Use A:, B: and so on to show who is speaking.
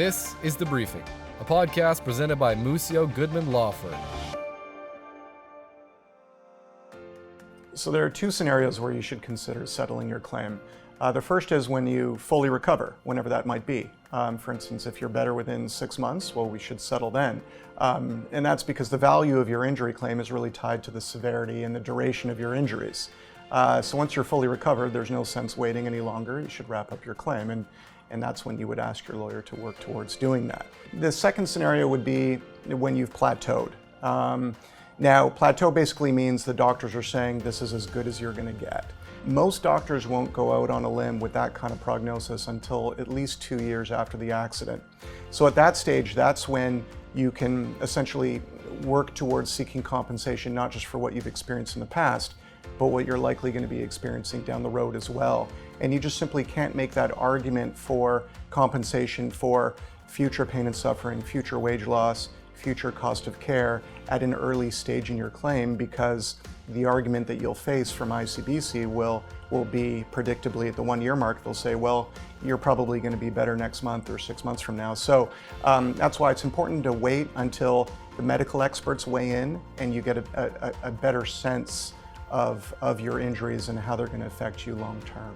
A: This is The Briefing, a podcast presented by Mussio Goodman Law Firm.
B: So there are two scenarios where you should consider settling your claim. The first is when you fully recover, whenever that might be. For instance, if you're better within 6 months, well, we should settle then. And that's because the value of your injury claim is really tied to the severity and the duration of your injuries. So once you're fully recovered, there's no sense waiting any longer. You should wrap up your claim, and that's when you would ask your lawyer to work towards doing that. The second scenario would be when you've plateaued. Now, plateau basically means the doctors are saying this is as good as you're going to get. Most doctors won't go out on a limb with that kind of prognosis until at least 2 years after the accident. So at that stage, that's when you can essentially work towards seeking compensation, not just for what you've experienced in the past, but what you're likely going to be experiencing down the road as well. And you just simply can't make that argument for compensation for future pain and suffering, future wage loss, future cost of care at an early stage in your claim, because the argument that you'll face from ICBC will be predictably at the 1 year mark. They'll say, well, you're probably going to be better next month or 6 months from now. So that's why it's important to wait until the medical experts weigh in and you get a better sense of your injuries and how they're going to affect you long term.